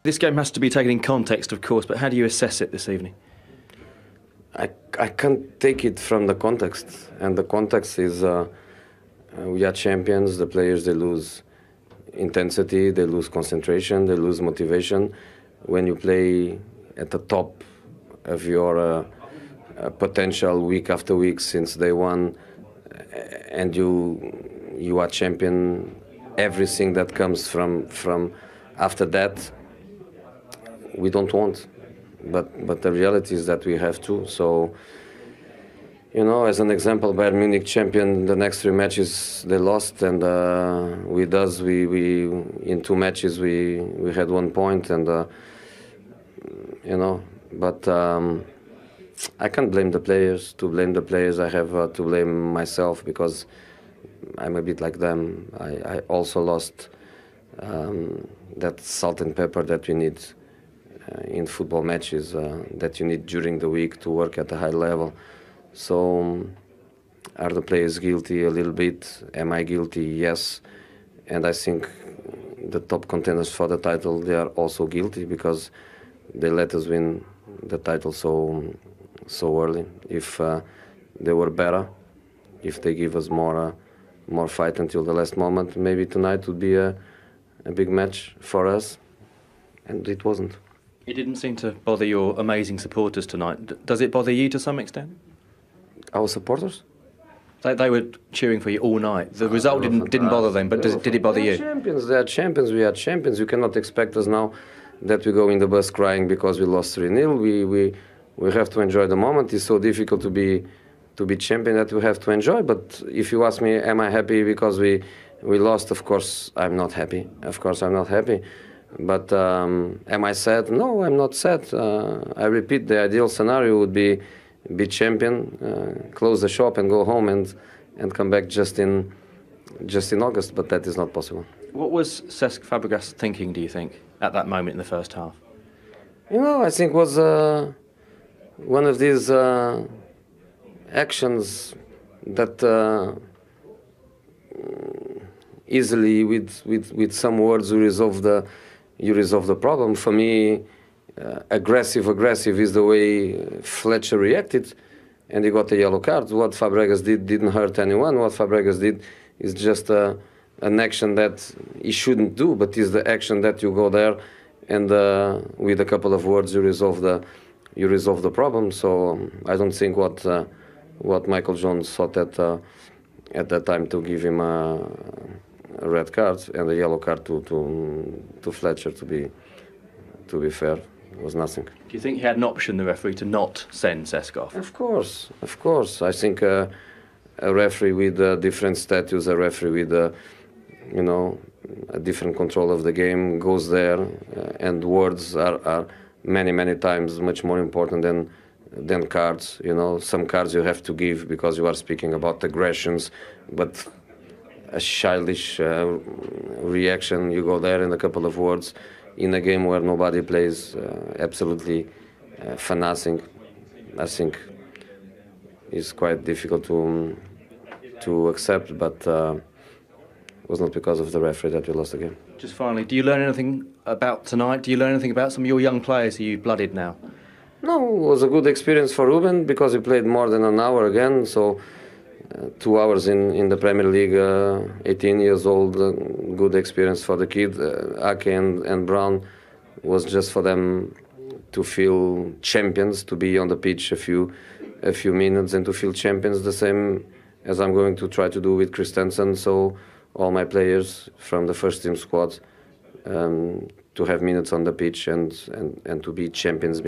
This game has to be taken in context, of course, but how do you assess it this evening? I can't take it from the context, and the context is we are champions. The players, they lose intensity, they lose concentration, they lose motivation. When you play at the top of your potential week after week since day one, and you are champion, everything that comes from after that, we don't want. But the reality is that we have to. So, you know, as an example, Bayern Munich champion, the next 3 matches they lost, and with us, we in 2 matches we had 1 point, and you know, but I can't blame the players. To blame the players, I have to blame myself, because I'm a bit like them. I also lost that salt and pepper that we need in football matches, that you need during the week to work at a high level. So are the players guilty? A little bit. Am I guilty? Yes. And I think the top contenders for the title, they are also guilty, because they let us win the title so early. If they were better, if they give us more fight until the last moment, maybe tonight would be a big match for us, and it wasn't. It didn't seem to bother your amazing supporters tonight. Does it bother you to some extent? Our supporters? They were cheering for you all night. The result didn't bother them, but did it bother you? They are champions. We are champions. You cannot expect us now that we go in the bus crying because we lost 3-0. We have to enjoy the moment. It's so difficult to be champion that we have to enjoy. But if you ask me, am I happy because we lost? Of course, I'm not happy. Of course, I'm not happy. But am I sad? No, I'm not sad. I repeat, the ideal scenario would be champion, close the shop and go home and come back just in August. But that is not possible. What was Cesc Fabregas thinking, do you think, at that moment in the first half? You know, I think it was one of these actions that easily, with some words, you resolve the problem. For me, aggressive is the way Fletcher reacted, and he got a yellow card. What Fabregas didn't hurt anyone. What Fabregas did is just an action that he shouldn't do, but is the action that you go there and with a couple of words you resolve the problem. So I don't think what Michael Jones thought at that time to give him a red card and a yellow card to Fletcher, to be fair, was nothing. Do you think he had an option, the referee, to not send Cesc off? Of course. I think a referee with different status, a referee with you know, a different control of the game goes there, and words are many times much more important than cards. You know, some cards you have to give because you are speaking about aggressions, but a childish reaction, you go there and a couple of words in a game where nobody plays absolutely for nothing, I think is quite difficult to accept, but it was not because of the referee that we lost the game. Just finally, do you learn anything about tonight? Do you learn anything about some of your young players who you've blooded now? No, it was a good experience for Ruben, because he played more than an hour again, so 2 hours in the Premier League, 18 years old, good experience for the kid. Ake and Brown was just for them to feel champions, to be on the pitch a few minutes and to feel champions, the same as I'm going to try to do with Christensen. So all my players from the first team squad to have minutes on the pitch and to be champions.